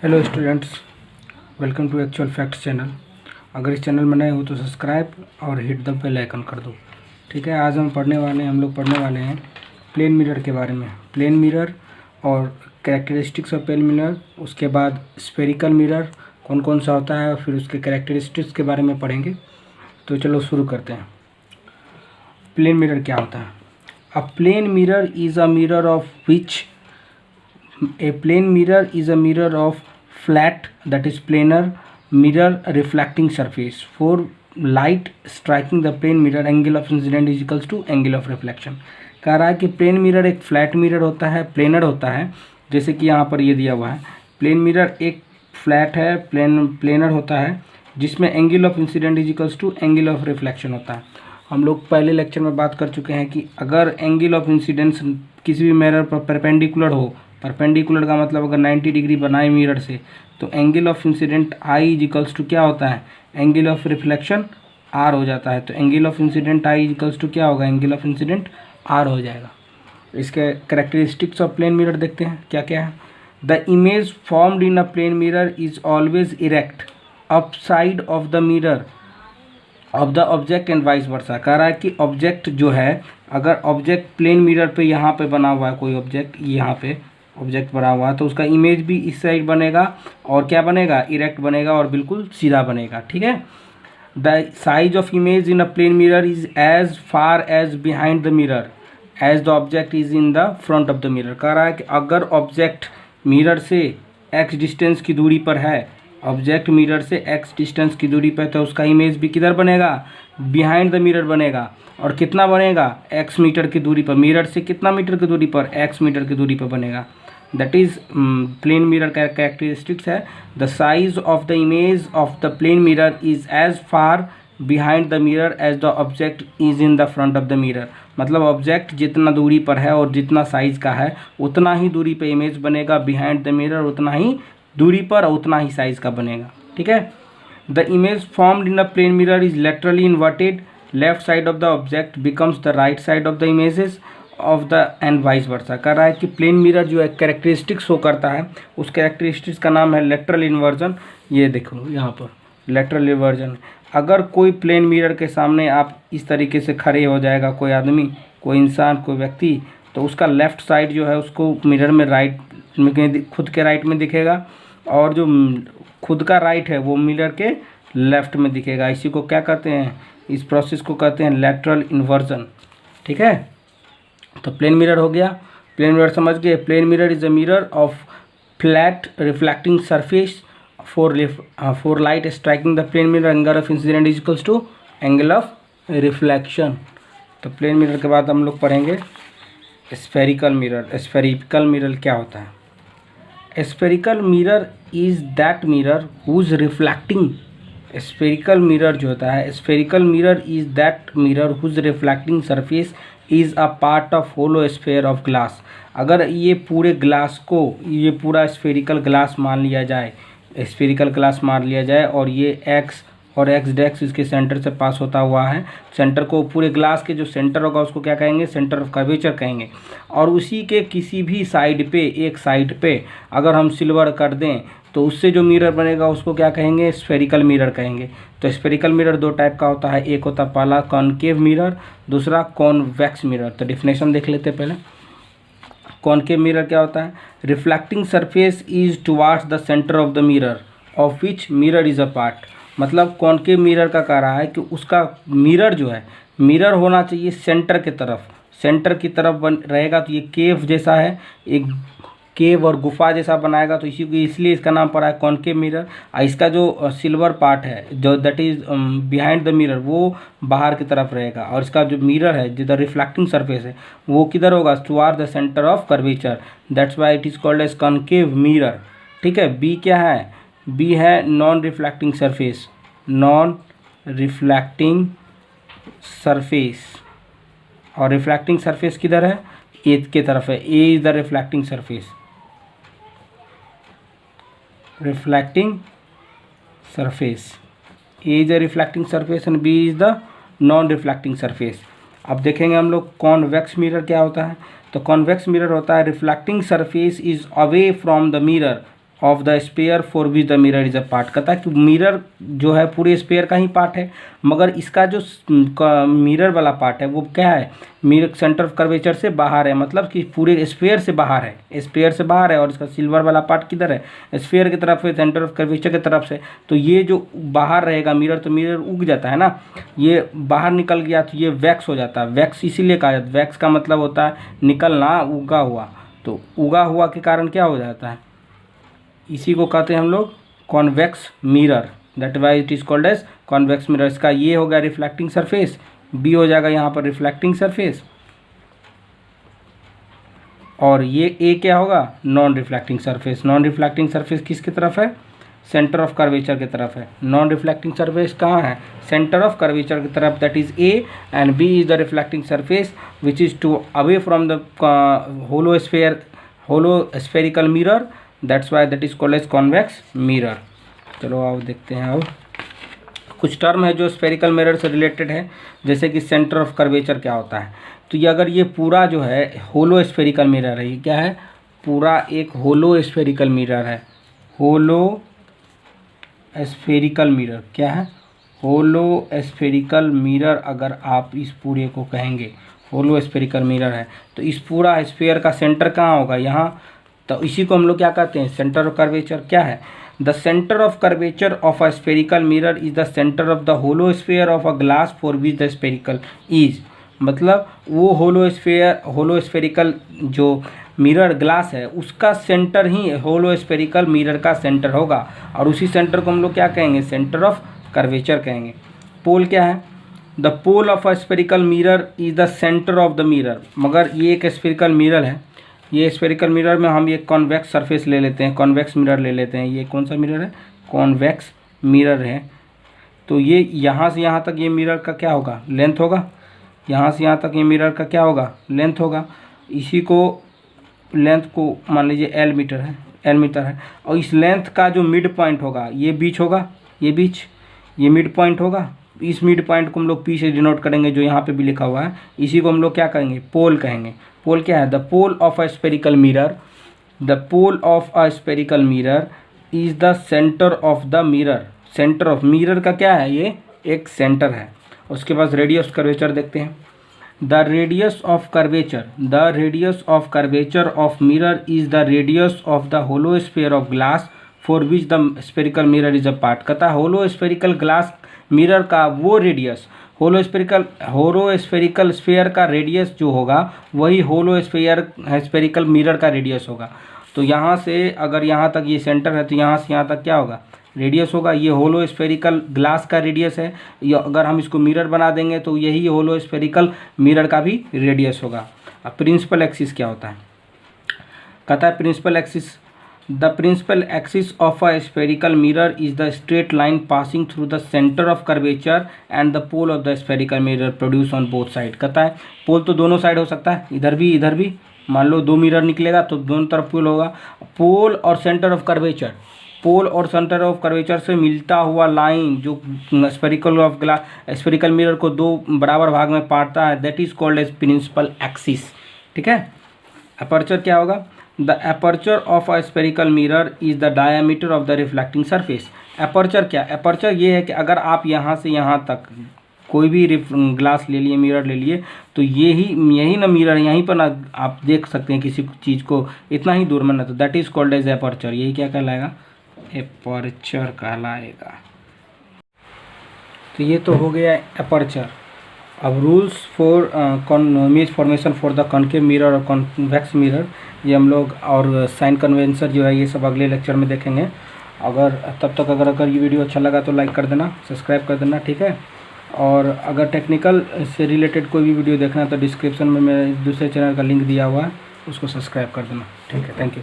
Hello students, welcome to actual facts channel. अगर इस channel में नए हो तो सब्सक्राइब और हिट द बेल आइकन कर दो। ठीक है, आज हम लोग पढ़ने वाले हैं प्लेन मिरर के बारे में। प्लेन मिरर और कैरेक्टरिस्टिक्स ऑफ प्लेन मिरर, उसके बाद स्फेरिकल मिरर कौन कौन सा होता है और फिर उसके कैरेक्टरिस्टिक्स के बारे में पढ़ेंगे। तो चलो शुरू करते हैं। प्लेन मिरर क्या होता है? A plane mirror is a mirror of which A plane mirror is a mirror of flat, that is planar mirror reflecting surface. For light striking the plane mirror, angle of incident is equals to angle of reflection. कह रहा है कि plane mirror एक flat mirror होता है, planar होता है, जैसे कि यहाँ पर ये दिया हुआ है। प्लेन मिरर एक फ्लैट है, प्लेनर होता है, जिसमें angle of incident is equals to angle of reflection होता है। हम लोग पहले लेक्चर में बात कर चुके हैं कि अगर एंगल ऑफ इंसिडेंस किसी भी मिरर पर परपेंडिकुलर हो, परपेंडिकुलर का मतलब अगर 90 डिग्री बनाए मिरर से, तो angle of incident I is equals to क्या होता है? एंगल ऑफ रिफ्लेक्शन आर हो जाता है। तो angle of incident I is equals to क्या होगा? एंगल ऑफ इंसिडेंट आर हो जाएगा। इसके कैरेक्टरिस्टिक्स ऑफ प्लेन मिरर देखते हैं क्या क्या है। The image formed in a plane mirror is always erect up side of the mirror of the object and vice versa. कह रहा है कि ऑब्जेक्ट जो है, अगर ऑब्जेक्ट प्लेन मिरर पे यहाँ पे बना हुआ है, कोई ऑब्जेक्ट यहाँ पे ऑब्जेक्ट बना हुआ है, तो उसका इमेज भी इस साइड बनेगा और क्या बनेगा? इरेक्ट बनेगा और बिल्कुल सीधा बनेगा। ठीक है। The size of image in a plane mirror is as far as behind the mirror as the object is in the front of the mirror. कह रहा है कि अगर ऑब्जेक्ट मिरर से एक्स डिस्टेंस की दूरी पर है, ऑब्जेक्ट मिरर से एक्स डिस्टेंस की दूरी पर, तो उसका इमेज भी किधर बनेगा? बिहाइंड द मिरर बनेगा। और कितना बनेगा? एक्स मीटर की दूरी पर। मिरर से कितना मीटर की दूरी पर? एक्स मीटर की दूरी पर बनेगा। दैट इज प्लेन मिरर का कैरेक्टरिस्टिक्स है। The size of the image of the plane mirror is as far behind the mirror as the object is in the front of the mirror. मतलब object जितना दूरी पर है और जितना size का है, उतना ही दूरी पे इमेज बनेगा। बिहाइंड द मिरर उतना ही दूरी पर और उतना ही साइज का बनेगा। ठीक है। The image formed in a plane mirror is laterally inverted. Left side of the object becomes the right side of the images of the and vice versa. कह रहा है कि प्लेन मिरर जो है कैरेक्टरिस्टिक्स शो करता है, उस characteristics का नाम है लेटरल इन्वर्जन। ये देखो यहाँ पर लेटरल इन्वर्जन। अगर कोई प्लेन मिरर के सामने आप इस तरीके से खड़े हो जाएगा, कोई आदमी, कोई इंसान, कोई व्यक्ति, तो उसका लेफ्ट साइड जो है उसको मिरर में राइट में, खुद के राइट में दिखेगा, और जो खुद का राइट है वो मिरर के लेफ्ट में दिखेगा। इसी को क्या कहते हैं? इस प्रोसेस को कहते हैं लेटरल इन्वर्जन। ठीक है। तो प्लेन मिरर हो गया। प्लेन मिरर समझ गए। Plane mirror is a mirror of flat reflecting surface for light striking the plane mirror, angle of incident is equals to angle of reflection. तो प्लेन मिरर के बाद हम लोग पढ़ेंगे स्फेरिकल मिरर। स्फेरिकल मिरर क्या होता है? Spherical mirror is that mirror whose reflecting, spherical mirror जो होता है, spherical mirror is that mirror whose reflecting surface is a part of hollow sphere of glass. अगर ये पूरे ग्लास को, ये पूरा स्फेरिकल ग्लास मान लिया जाए, स्फेरिकल ग्लास मान लिया जाए, और ये एक्स और एक्स डेक्स इसके सेंटर से पास होता हुआ है, सेंटर को, पूरे ग्लास के जो सेंटर होगा उसको क्या कहेंगे? सेंटर ऑफ कर्वेचर कहेंगे। और उसी के किसी भी साइड पे, एक साइड पे अगर हम सिल्वर कर दें, तो उससे जो मिरर बनेगा उसको क्या कहेंगे? स्फेरिकल मिरर कहेंगे। तो स्फेरिकल मिरर दो टाइप का होता है, एक होता है पहला कॉनकेव मिरर, दूसरा कॉन्वेक्स मिरर। तो डिफिनेशन देख लेते हैं पहले। कॉनकेव मिरर क्या होता है? Reflecting surface is towards the centre of the mirror of which mirror is a part. मतलब कॉनकेव मिरर का कह रहा है कि उसका मिरर जो है, मिरर होना चाहिए सेंटर की तरफ, सेंटर की तरफ बन रहेगा। तो ये केव जैसा है, एक केव और गुफा जैसा बनाएगा, तो इसी को, इसलिए इसका नाम पड़ा है कॉनकेव मिरर। इसका जो सिल्वर पार्ट है, जो that is behind the mirror, वो बाहर की तरफ रहेगा। और इसका जो मिरर है, जिधर रिफ्लेक्टिंग सरफेस है, वो किधर होगा? Toward the centre of curvature. That's why it is called as concave mirror. ठीक है। बी क्या है? बी है non reflecting surface, non reflecting surface. और रिफ्लेक्टिंग सरफेस किधर है? ए की तरफ है। A is the reflecting surface, reflecting surface, A is the reflecting surface and B is the non reflecting surface. अब देखेंगे हम लोग कॉन्वेक्स मिरर क्या होता है। तो कॉन्वेक्स मिरर होता है reflecting surface is away from the mirror of the sphere for which the mirror is a part. कहता है कि मिरर जो है पूरे स्पेयर का ही पार्ट है, मगर इसका जो मिरर वाला पार्ट है वो क्या है, मिरर सेंटर ऑफ कर्वेचर से बाहर है, मतलब कि पूरे स्पेयर से बाहर है, स्पेयर से बाहर है। और इसका सिल्वर वाला पार्ट किधर है, स्पेयर की तरफ है, सेंटर ऑफ कर्वेचर की तरफ से। तो ये जो बाहर रहेगा मिरर, तो मिरर उग जाता है ना, ये बाहर निकल गया तो ये वैक्स हो जाता है। वैक्स इसीलिए कहा जाता है, वैक्स का मतलब होता है निकलना, उगा हुआ। तो उगा हुआ के कारण क्या हो जाता है, इसी को कहते हैं हम लोग convex mirror, that why it is called as convex mirror. इसका ये हो गया रिफ्लेक्टिंग सरफेस, बी हो जाएगा यहाँ पर रिफ्लेक्टिंग सरफेस, और ये ए क्या होगा, non reflecting surface. Non reflecting surface किसकी तरफ है, सेंटर ऑफ कर्वेचर की तरफ है। नॉन रिफ्लेक्टिंग सरफेस कहाँ है, सेंटर ऑफ कर्वेचर की तरफ, that is A, and B is the reflecting surface which is too away from the hollow spherical mirror, that's why that is called as convex mirror. चलो आओ देखते हैं। अब कुछ टर्म है जो स्फेरिकल मिरर से रिलेटेड है, जैसे कि सेंटर ऑफ कर्वेचर क्या होता है। तो ये अगर ये पूरा जो है होलो स्फेरिकल मिरर है, ये क्या है, पूरा एक होलो स्फेरिकल मिरर है। होलो स्फेरिकल मिरर क्या है, होलो स्फेरिकल मिरर अगर आप इस पूरे को कहेंगे होलो स्फेरिकल मिरर है, तो इस पूरा स्फेयर का सेंटर कहाँ होगा, यहाँ। तो इसी को हम लोग क्या कहते हैं, सेंटर ऑफ कर्वेचर क्या है। The centre of curvature of a spherical mirror is the centre of the hollow sphere of a glass for which the spherical is. मतलब वो होलो स्फेरिकल जो मिरर ग्लास है उसका सेंटर ही hollow spherical mirror का centre होगा, और उसी सेंटर को हम लोग क्या कहेंगे, सेंटर ऑफ कर्वेचर कहेंगे। पोल क्या है, the pole of a spherical mirror is the centre of the mirror. मगर ये एक स्फेरिकल मिरर है, ये स्फेरिकल मिरर में हम ये कॉन्वेक्स सरफेस ले लेते हैं, कॉन्वेक्स मिरर ले लेते हैं। ये कौन सा मिरर है, कॉन्वेक्स मिरर है। तो ये यहाँ से यहाँ तक ये मिरर का क्या होगा, लेंथ होगा। यहाँ से यहाँ तक ये मिरर का क्या होगा, लेंथ होगा। इसी को लेंथ को मान लीजिए एल मीटर है, और इस लेंथ का जो मिड पॉइंट होगा, ये बीच होगा, ये मिड पॉइंट होगा। इस मिड पॉइंट को हम लोग पी से डिनोट करेंगे, जो यहाँ पे भी लिखा हुआ है। इसी को हम लोग क्या कहेंगे, पोल कहेंगे। पोल क्या है, the pole of a spherical mirror, the pole of a spherical mirror is the centre of the mirror. Centre of mirror का क्या है, ये एक सेंटर है। उसके बाद रेडियस कर्वेचर देखते हैं। The radius of curvature of mirror is the radius of the hollow sphere of glass for which the spherical mirror is a part. कहता है होलो स्फेरिकल ग्लास मिरर का वो रेडियस, होलो स्फेरिकल स्फेयर का radius जो होगा वही hollow spherical mirror का radius होगा। तो यहाँ से अगर यहाँ तक ये सेंटर है, तो यहाँ से यहाँ तक क्या होगा, रेडियस होगा। ये होलो स्फेरिकल ग्लास का रेडियस है, या अगर हम इसको मिरर बना देंगे तो यही होलो स्फेरिकल मिरर का भी रेडियस होगा। अब प्रिंसिपल एक्सिस क्या होता है, कहता है principal axis, the principal axis of a spherical mirror is the straight line passing through the centre of curvature and the pole of the spherical mirror produce on both side. कहता है पोल तो दोनों side हो सकता है, इधर भी। मान लो दो मिरर निकलेगा तो दोनों तरफ पोल होगा। पोल और सेंटर ऑफ कर्वेचर, पोल और सेंटर ऑफ कर्वेचर से मिलता हुआ लाइन जो स्फेरिकल मिरर को दो बराबर भाग में बांटता है, that is called as principal axis. ठीक है। अपर्चर क्या होगा, the aperture of a spherical mirror is the diameter of the reflecting surface. Aperture क्या, अपर्चर ये है कि अगर आप यहाँ से यहाँ तक कोई भी ग्लास ले लिए, मिरर ले लिए, तो यही ना मिरर, यहीं पर ना आप देख सकते हैं किसी चीज़ को इतना ही दूर में ना, तो that is called as aperture. यही क्या कहलाएगा, अपर्चर कहलाएगा। तो ये तो हो गया अपर्चर। अब rules for image formation for the concave mirror और कॉन्वेक्स मिरर, ये हम लोग और साइन कन्वेंशन जो है ये सब अगले लेक्चर में देखेंगे। तब तक अगर ये वीडियो अच्छा लगा तो लाइक कर देना, सब्सक्राइब कर देना। ठीक है। और अगर टेक्निकल से रिलेटेड कोई भी वीडियो देखना है तो डिस्क्रिप्शन में मेरे दूसरे चैनल का लिंक दिया हुआ है, उसको सब्सक्राइब कर देना। ठीक है, थैंक यू।